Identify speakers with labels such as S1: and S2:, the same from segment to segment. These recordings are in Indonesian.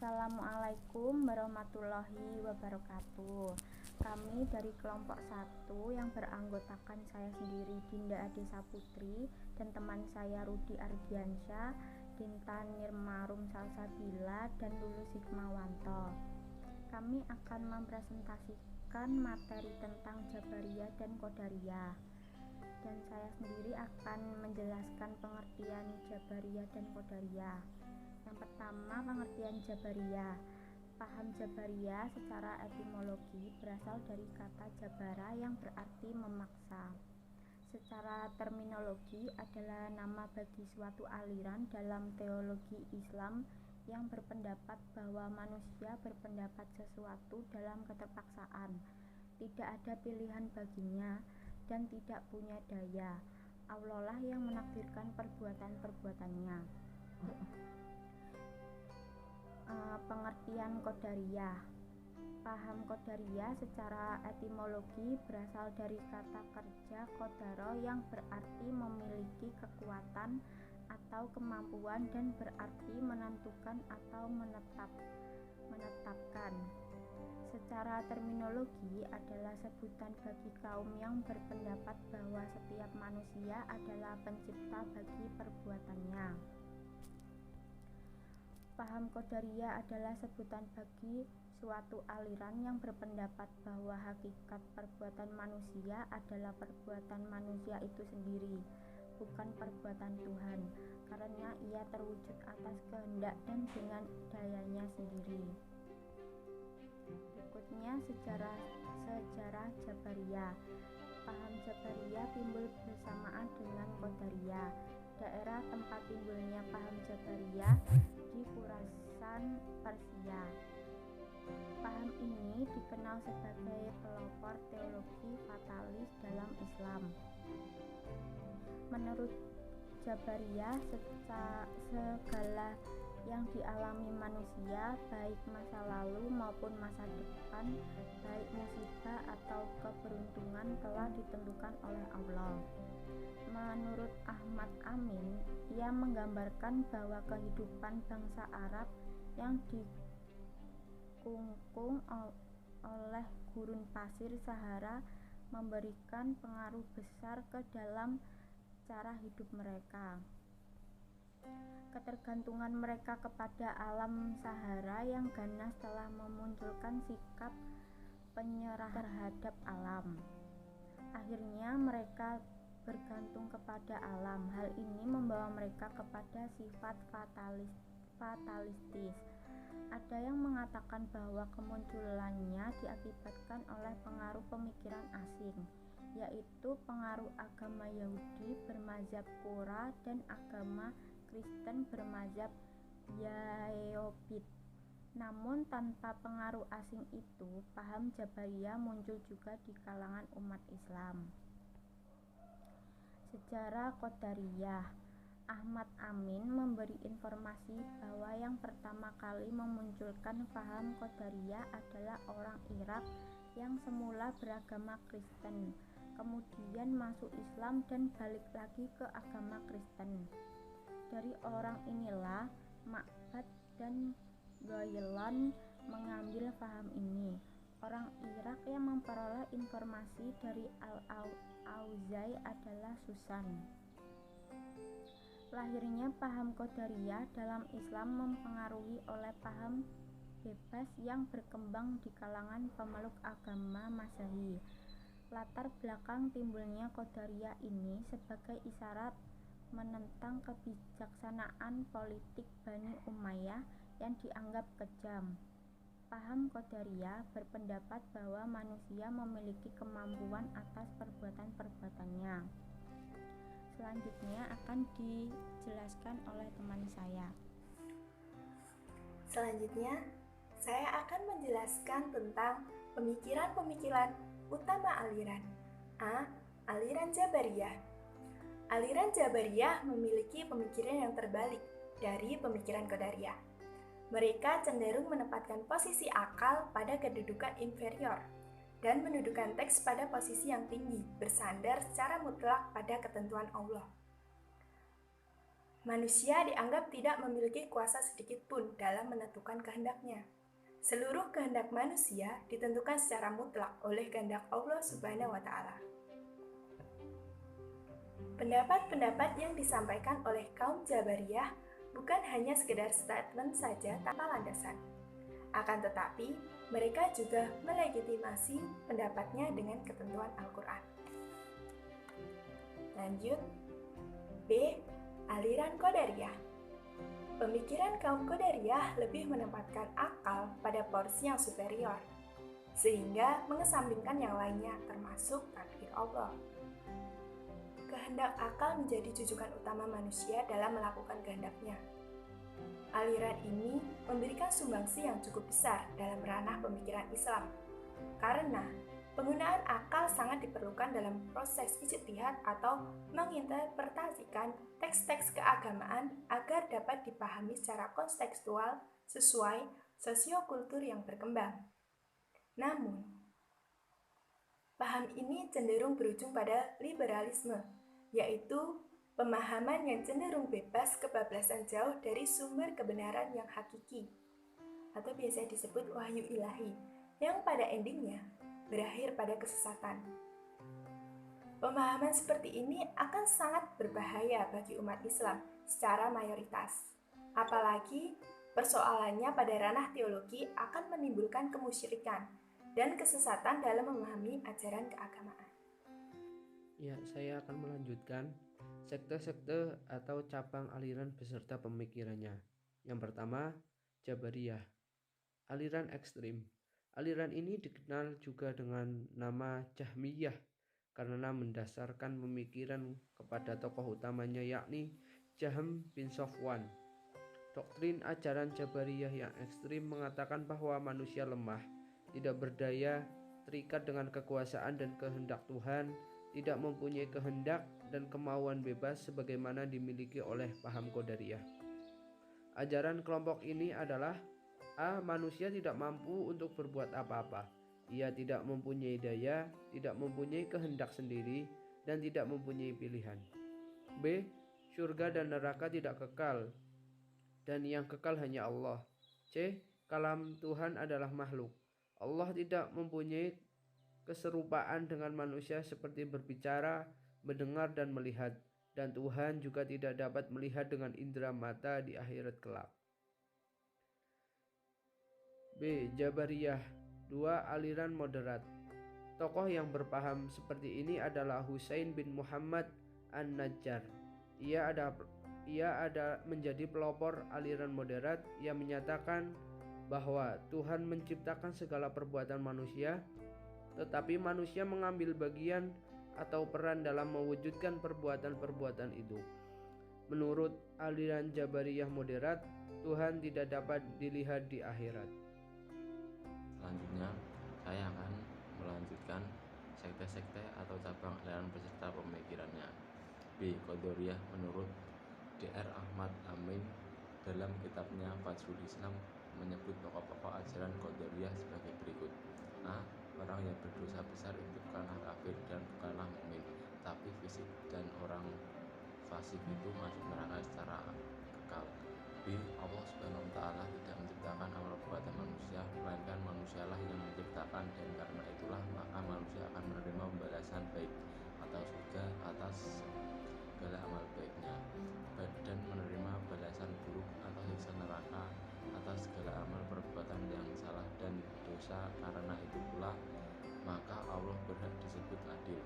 S1: Assalamualaikum warahmatullahi wabarakatuh. Kami dari kelompok 1 yang beranggotakan saya sendiri Dinda Adesa Putri dan teman saya Rudi Ardiansyah, Dinta Nirmarum Salsabila, dan Lulus Hikmawanto. Kami akan mempresentasikan materi tentang Jabariyah dan Qadariyah. Dan saya sendiri akan menjelaskan pengertian Jabariyah dan Qadariyah. Yang pertama, pengertian Jabariyah. Paham Jabariyah secara etimologi berasal dari kata jabara yang berarti memaksa. Secara terminologi adalah nama bagi suatu aliran dalam teologi Islam yang berpendapat bahwa manusia berpendapat sesuatu dalam keterpaksaan, tidak ada pilihan baginya, dan tidak punya daya. Allah lah yang menakdirkan perbuatan-perbuatannya. Pengertian Qadariyah. Paham Qadariyah secara etimologi berasal dari kata kerja qadara yang berarti memiliki kekuatan atau kemampuan dan berarti menentukan atau menetapkan. Secara terminologi adalah sebutan bagi kaum yang berpendapat bahwa setiap manusia adalah pencipta bagi perbuatannya. Paham Qadariyah adalah sebutan bagi suatu aliran yang berpendapat bahwa hakikat perbuatan manusia adalah perbuatan manusia itu sendiri, bukan perbuatan Tuhan, karena ia terwujud atas kehendak dan dengan dayanya sendiri. Berikutnya sejarah Jabariyah. Paham Jabariyah timbul bersamaan dengan Qadariyah. Daerah tempat timbulnya paham Jabariyah di Khurasan, Persia. Paham ini dikenal sebagai pelopor teologi fatalis dalam Islam. Menurut Jabariyah, segala yang dialami manusia, baik masa lalu maupun masa depan, baik musibah atau keberuntungan, telah ditentukan oleh Allah. Menurut Ahmad Amin, ia menggambarkan bahwa kehidupan bangsa Arab yang dikungkung oleh gurun pasir Sahara memberikan pengaruh besar ke dalam cara hidup mereka. Ketergantungan mereka kepada alam Sahara yang ganas telah memunculkan sikap penyerahan terhadap alam. Akhirnya mereka bergantung kepada alam. Hal ini membawa mereka kepada sifat fatalistis. Ada yang mengatakan bahwa kemunculannya diakibatkan oleh pengaruh pemikiran asing, yaitu pengaruh agama Yahudi bermazhab Qura dan agama Kristen bermazhab Yaobit. Namun tanpa pengaruh asing itu, paham Jabariyah muncul juga di kalangan umat Islam. Sejarah Qadariyah. Ahmad Amin memberi informasi bahwa yang pertama kali memunculkan paham Qadariyah adalah orang Irak yang semula beragama Kristen, kemudian masuk Islam dan balik lagi ke agama Kristen. Dari orang inilah Ma'bad dan Ghailan mengambil paham ini. Orang Irak yang memperoleh informasi dari Al-Auzai adalah Susan. Lahirnya paham Qadariyah dalam Islam mempengaruhi oleh paham bebas yang berkembang di kalangan pemeluk agama Masehi. Latar belakang timbulnya Qadariyah ini sebagai isyarat menentang kebijaksanaan politik Bani Umayyah yang dianggap kejam. Paham Qadariyah berpendapat bahwa manusia memiliki kemampuan atas perbuatan-perbuatannya. Selanjutnya akan dijelaskan oleh teman saya.
S2: Selanjutnya, saya akan menjelaskan tentang pemikiran-pemikiran utama aliran. A. Aliran Jabariyah. Aliran Jabariyah memiliki pemikiran yang terbalik dari pemikiran Qadariyah. Mereka cenderung menempatkan posisi akal pada kedudukan inferior dan mendudukan teks pada posisi yang tinggi, bersandar secara mutlak pada ketentuan Allah. Manusia dianggap tidak memiliki kuasa sedikit pun dalam menentukan kehendaknya. Seluruh kehendak manusia ditentukan secara mutlak oleh kehendak Allah Subhanahu wa Ta'ala. Pendapat-pendapat yang disampaikan oleh kaum Jabariyah bukan hanya sekedar statement saja tanpa landasan. Akan tetapi, mereka juga melegitimasi pendapatnya dengan ketentuan Al-Quran. Lanjut, B. Aliran Qadariyah. Pemikiran kaum Qadariyah lebih menempatkan akal pada porsi yang superior, sehingga mengesampingkan yang lainnya termasuk takdir Allah. Kehendak akal menjadi jujukan utama manusia dalam melakukan kehendaknya. Aliran ini memberikan sumbangsi yang cukup besar dalam ranah pemikiran Islam, karena penggunaan akal sangat diperlukan dalam proses ijtihad atau menginterpretasikan teks-teks keagamaan agar dapat dipahami secara kontekstual sesuai sosiokultur yang berkembang. Namun, paham ini cenderung berujung pada liberalisme, yaitu pemahaman yang cenderung bebas kebablasan jauh dari sumber kebenaran yang hakiki, atau biasa disebut wahyu ilahi, yang pada endingnya berakhir pada kesesatan. Pemahaman seperti ini akan sangat berbahaya bagi umat Islam secara mayoritas. Apalagi persoalannya pada ranah teologi akan menimbulkan kemusyrikan dan kesesatan dalam memahami ajaran keagamaan.
S3: Ya, saya akan melanjutkan sekte-sekte atau cabang aliran beserta pemikirannya. Yang pertama, Jabariyah, aliran ekstrim. Aliran ini dikenal juga dengan nama Jahmiyah karena mendasarkan pemikiran kepada tokoh utamanya yakni Jahm bin Safwan. Doktrin ajaran Jabariyah yang ekstrim mengatakan bahwa manusia lemah, tidak berdaya, terikat dengan kekuasaan dan kehendak Tuhan, tidak mempunyai kehendak dan kemauan bebas sebagaimana dimiliki oleh paham Qadariyah. Ajaran kelompok ini adalah A. Manusia tidak mampu untuk berbuat apa-apa. Ia tidak mempunyai daya, tidak mempunyai kehendak sendiri, dan tidak mempunyai pilihan. B. Surga dan neraka tidak kekal, dan yang kekal hanya Allah. C. Kalam Tuhan adalah makhluk. Allah tidak mempunyai keserupaan dengan manusia seperti berbicara, mendengar, dan melihat. Dan Tuhan juga tidak dapat melihat dengan indera mata di akhirat kelak. B. Jabariyah, dua aliran moderat. Tokoh yang berpaham seperti ini adalah Husain bin Muhammad An-Najjar. Ia ada menjadi pelopor aliran moderat yang menyatakan bahwa Tuhan menciptakan segala perbuatan manusia, tetapi manusia mengambil bagian atau peran dalam mewujudkan perbuatan-perbuatan itu. Menurut aliran Jabariyah moderat, Tuhan tidak dapat dilihat di akhirat.
S4: Selanjutnya, saya akan melanjutkan sekte-sekte atau cabang aliran beserta pemikirannya. B. Qadariyah menurut Dr. Ahmad Amin dalam kitabnya Fajrul Islam menyebut pokok-pokok ajaran Qadariyah sebagai berikut. A. Orang yang berdosa besar itu bukanlah kafir dan bukanlah mukmin, tapi fisik, dan orang fasik itu masuk neraka secara kekal. B. Allah Subhanahu wa Ta'ala tidak menciptakan amal perbuatan manusia, melainkan manusialah yang menciptakan, dan karena itulah maka manusia akan menerima pembalasan baik atau surga atas segala amal baiknya, dan menerima balasan buruk atau siksa neraka atas segala amal perbuatan yang salah dan dosa. Karena itu pula maka Allah berhak disebut adil.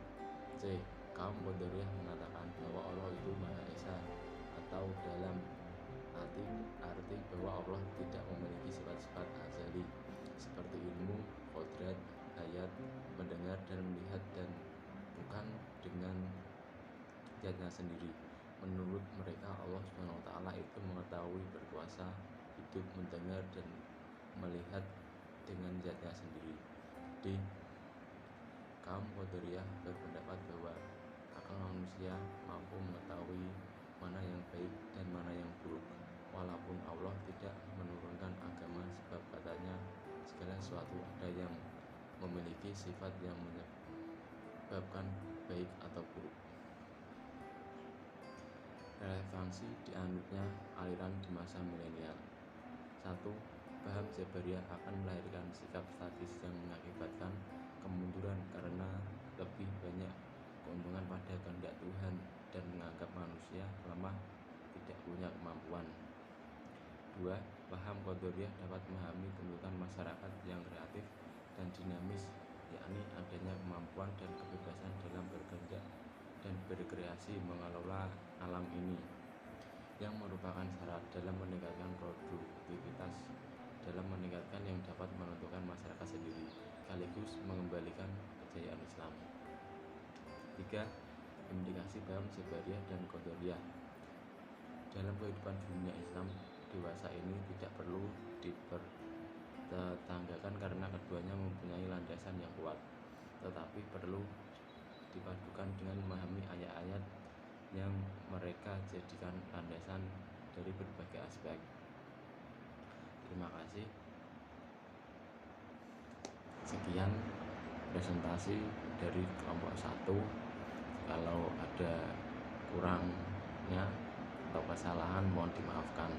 S4: C. Kaum Qadariyah mengatakan bahwa Allah itu Maha Esa, atau dalam arti bahwa Allah tidak memiliki sifat-sifat azali seperti ilmu, qudrat, hayat, mendengar dan melihat, dan bukan dengan zatnya sendiri. Menurut mereka Allah Subhanahu wa Ta'ala itu mengetahui, berkuasa, hidup, mendengar, dan melihat dengan zatnya sendiri. D. Kaum Qadariyah berpendapat bahwa akal manusia mampu mengetahui mana yang baik dan mana yang buruk, walaupun Allah tidak menurunkan agama, sebab katanya segala sesuatu ada yang memiliki sifat yang menyebabkan baik atau buruk. Relevansi dianutnya aliran di masa milenial. 1. Paham Jabariyah akan melahirkan sikap statis yang mengakibatkan kemunduran karena lebih banyak keuntungan pada kehendak Tuhan dan menganggap manusia lemah, tidak punya kemampuan. 2. Paham Qadariyah dapat memahami tuntutan masyarakat yang kreatif dan dinamis, yakni adanya kemampuan dan kebebasan dalam berkehendak dan berkreasi mengelola alam ini, yang merupakan syarat dalam meningkatkan produktivitas, dalam meningkatkan yang dapat menentukan masyarakat sendiri, sekaligus mengembalikan kejayaan Islam. 3. Implikasi paham Jabariyah dan Qadariyah. Dalam kehidupan dunia Islam dewasa ini tidak perlu dipertetanggakan karena keduanya mempunyai landasan yang kuat, tetapi perlu dipadukan dengan memahami ayat-ayat yang mereka jadikan landasan dari berbagai aspek. Terima kasih. Sekian presentasi dari kelompok 1. Kalau ada kurangnya atau kesalahan mohon dimaafkan.